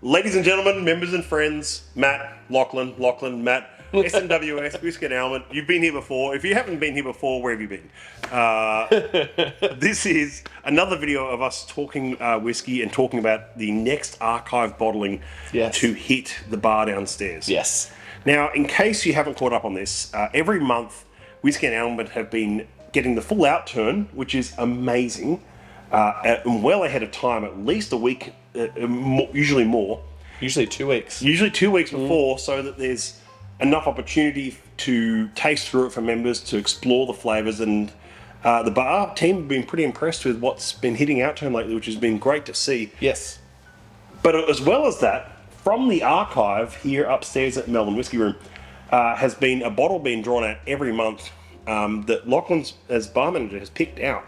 Ladies and gentlemen, members and friends, Matt, Lachlan, Matt, SMWS, Whisky Alement. You've been here before. If you haven't been here before, where have you been? This is another video of us talking whiskey and talking about the next archive bottling to hit the bar downstairs. Yes. Now, in case you haven't caught up on this, every month Whisky and Alement have been getting the full outturn, which is amazing, and well ahead of time, at least a week, usually more. Usually 2 weeks. Usually 2 weeks before, so that there's enough opportunity to taste through it for members, to explore the flavours, and the bar team have been pretty impressed with what's been hitting outturn lately, which has been great to see. Yes. But as well as that, from the archive here upstairs at Melbourne Whisky Room, has been a bottle being drawn out every month that Lachlan, as bar manager, has picked out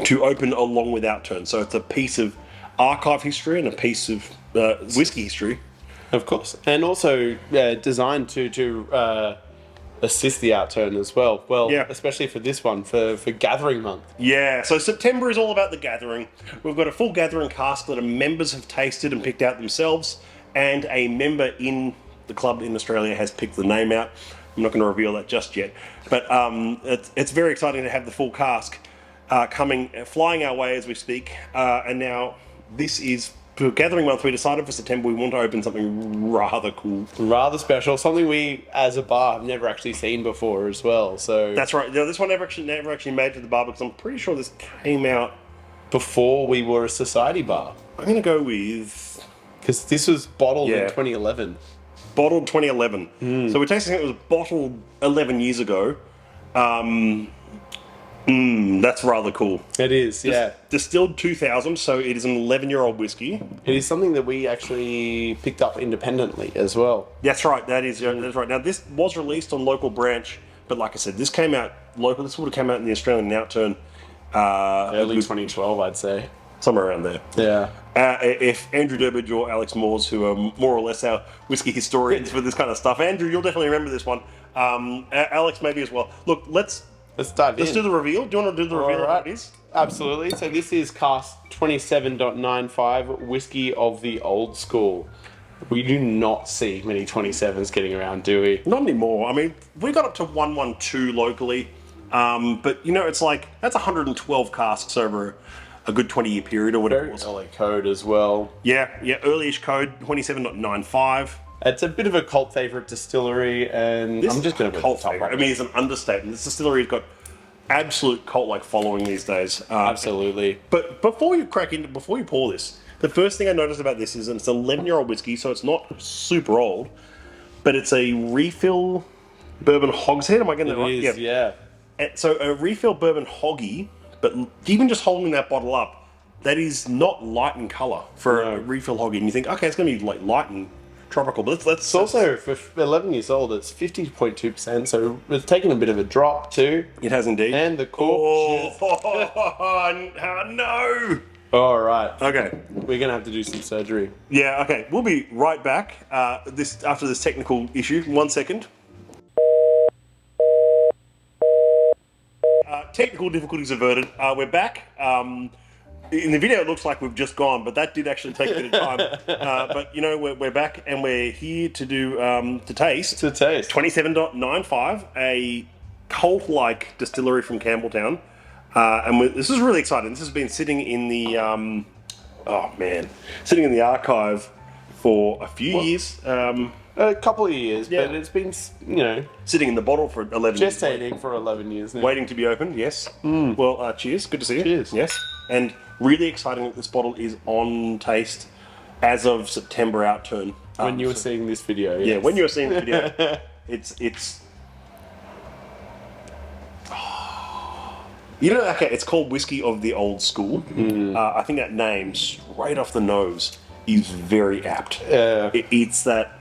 to open along with outturn. So it's a piece of archive history and a piece of whiskey history. Of course. And also designed to assist the outturn as well. Well, especially for this one, for gathering month. Yeah, so September is all about the gathering. We've got a full gathering cask that our members have tasted and picked out themselves, and a member in the club in Australia has picked the name out. I'm not going to reveal that just yet, but it's very exciting to have the full cask flying our way as we speak. And now this is for gathering month. We decided for September we want to open something rather cool, rather special, something we as a bar have never actually seen before as well. So that's right. No, this one never actually made it to the bar, because I'm pretty sure this came out before we were a society bar. I'm going to go with, because this was bottled in 2011. Bottled 2011. So we're tasting it was bottled 11 years ago. That's rather cool. It is, yeah. Distilled 2000, so it is an 11-year-old whiskey. It is something that we actually picked up independently as well. That's right, that's right. Now, this was released on local branch, but like I said, this came out local. This would have come out in the Australian outturn. Early 2012, I'd say. Somewhere around there. Yeah. If Andrew Durbridge or Alex Moores, who are more or less our whiskey historians for this kind of stuff, Andrew, you'll definitely remember this one. Alex maybe as well. Look, let's dive in. Let's do the reveal. Do you want to do the reveal of what it is? Absolutely. So this is Cask 27.95 Whiskey of the Old School. We do not see many 27s getting around, do we? Not anymore. I mean, we got up to 112 locally, but you know, it's like that's 112 casks over a good 20-year period or whatever it was. Early code as well. Yeah, early-ish code, 27.95. It's a bit of a cult favourite distillery, and this I'm just going to cult favourite. I mean, it's an understatement. This distillery has got absolute cult-like following these days. Absolutely. But before you pour this, the first thing I noticed about this is it's an 11-year-old whiskey, so it's not super old, but it's a refill bourbon hogshead. Am I getting that right? It is, yeah. So a refill bourbon hoggy, but even just holding that bottle up, that is not light in colour for a refill hoggy. And you think, okay, it's going to be like light and tropical, but it's also, for 11 years old, it's 50.2%, so it's taken a bit of a drop too. It has indeed. And the cork. No! All right. Okay. We're going to have to do some surgery. Yeah, okay. We'll be right back after this technical issue. 1 second. Technical difficulties averted. We're back. In the video, it looks like we've just gone, but that did actually take a bit of time. But you know, we're back, and we're here to do to taste 27.95, a cult-like distillery from Campbelltown, and this is really exciting. This has been sitting in the sitting in the archive for a few years. A couple of years, but it's been, sitting in the bottle for 11 years. Gestating for 11 years now. Waiting to be opened, yes. Well, cheers. Good to see you. Cheers. Yes. And really exciting that this bottle is on taste as of September outturn. When you were seeing this video, yes. Yeah, when you were seeing the video. it's... You know, okay, it's called Whiskey of the Old School. I think that name, straight off the nose, is very apt. It's that...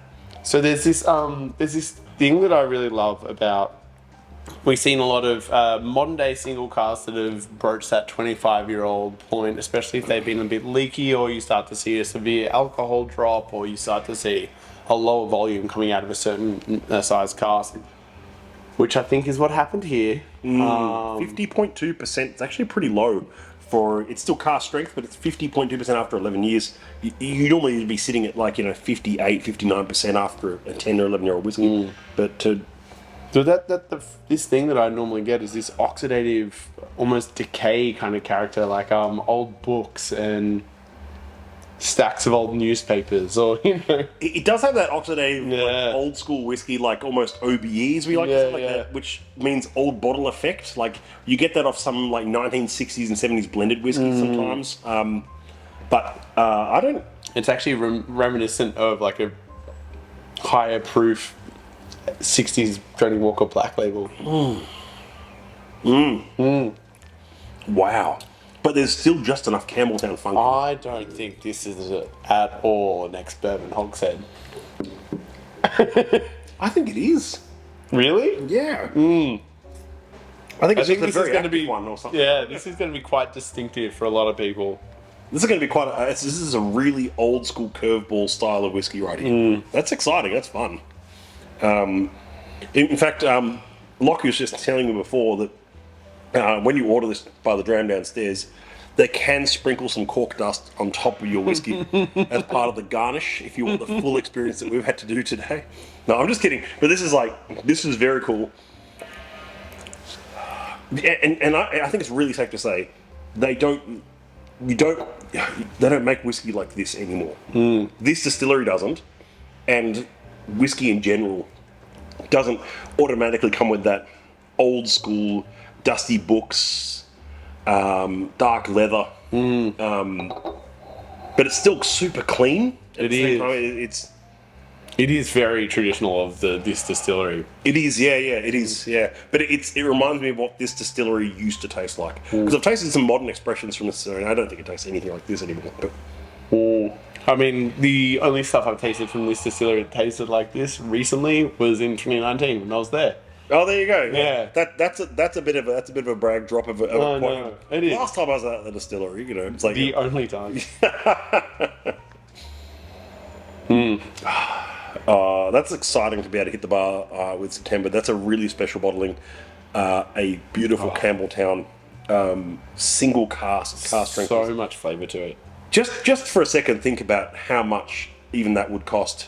So there's this thing that I really love about. We've seen a lot of modern day single casks that have broached that 25-year-old point, especially if they've been a bit leaky, or you start to see a severe alcohol drop, or you start to see a lower volume coming out of a certain size cask, which I think is what happened here. 50.2%. It's actually pretty low for it's still cask strength, but it's 50.2% after 11 years. You normally be sitting at like 58, 59% after a 10 or 11-year-old whiskey. But to So this thing that I normally get is this oxidative, almost decay kind of character, like old books and stacks of old newspapers, or it does have that oxidative, Yeah. like, old school whiskey, like almost OBEs, we like to say, like that, which means old bottle effect. Like you get that off some like 1960s and 70s blended whiskey sometimes. But I don't. It's actually reminiscent of like a higher proof 60s Johnny Walker Black Label. Wow. But there's still just enough Campbelltown funk. I don't think this is at all an ex-bourbon hogshead. I think it is. Really? Yeah. I think it's just a this very is going to active be one or something. Yeah, this is going to be quite distinctive for a lot of people. This is going to be quite. This is a really old school curveball style of whiskey right here. That's exciting. That's fun. In fact, Lockie was just telling me before that when you order this by the dram downstairs, they can sprinkle some cork dust on top of your whiskey as part of the garnish if you want the full experience that we've had to do today. No, I'm just kidding. But this is very cool. And I think it's really safe to say they don't make whiskey like this anymore. This distillery doesn't, and whiskey in general doesn't automatically come with that old school dusty books, dark leather, but it's still super clean. It is. It's It is very traditional of this distillery. It is, yeah, it is, yeah. But it reminds me of what this distillery used to taste like. Because I've tasted some modern expressions from this distillery, and I don't think it tastes anything like this anymore. But I mean, the only stuff I've tasted from this distillery that tasted like this recently was in 2019 when I was there. oh, there you go. Yeah. That's a bit of a brag drop of a Oh, point. no, it is. Last time I was at the distillery, it's like The only time. that's exciting to be able to hit the bar with September. That's a really special bottling. A beautiful Campbelltown single cask strength. So much flavour to it. Just for a second, think about how much even that would cost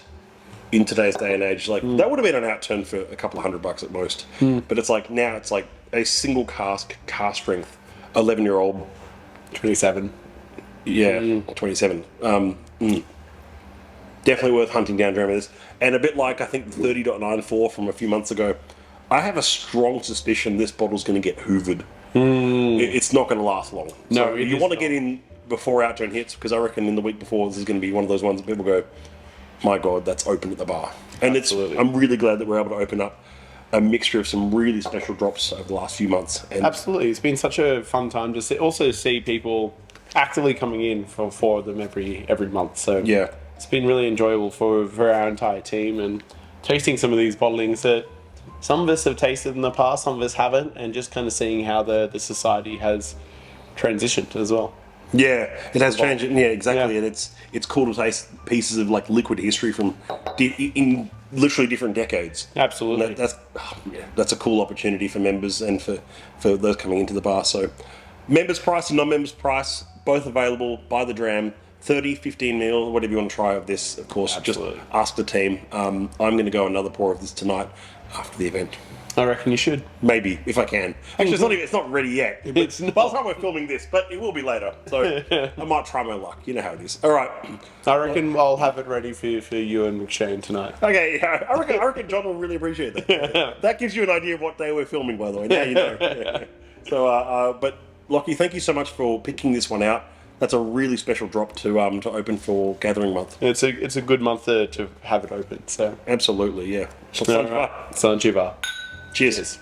in today's day and age. Like that would have been an outturn for a couple of $100 at most. But it's like now it's like a single cask strength, 11-year-old. 27. Yeah, 27. Definitely worth hunting down dramas. And a bit like I think the 30.94 from a few months ago, I have a strong suspicion this bottle's going to get hoovered. It's not going to last long. No, So it you is want to not. get in before outturn hits, because I reckon in the week before this is going to be one of those ones that people go, my God, that's open at the bar. And Absolutely. I'm really glad that we're able to open up a mixture of some really special drops over the last few months. And Absolutely. It's been such a fun time to also see people actively coming in for 4 of them every month. So yeah. it's been really enjoyable for our entire team, and tasting some of these bottlings that some of us have tasted in the past, some of us haven't, and just kind of seeing how the society has transitioned as well. Yeah, it has changed. Yeah, exactly. Yeah. And it's cool to taste pieces of like liquid history from in literally different decades. Absolutely. And that's a cool opportunity for members and for those coming into the bar. So, members price and non-members price both available by the dram. 30, 15 mil, whatever you want to try of this. Of course, Absolutely. just ask the team. I'm going to go another pour of this tonight after the event. I reckon you should. Maybe, if I can. Actually, it's not ready yet. But It's not. by the time we're filming this, but it will be later. So I might try my luck. You know how it is. All right. I reckon I'll have it ready for you and McShane tonight. Okay, yeah, I reckon John will really appreciate that. That gives you an idea of what day we're filming, by the way. Now you know. Yeah. So, but Lockie, thank you so much for picking this one out. That's a really special drop to open for Gathering Month. It's a good month to have it open. So Absolutely, yeah. Sanjiva. Cheers.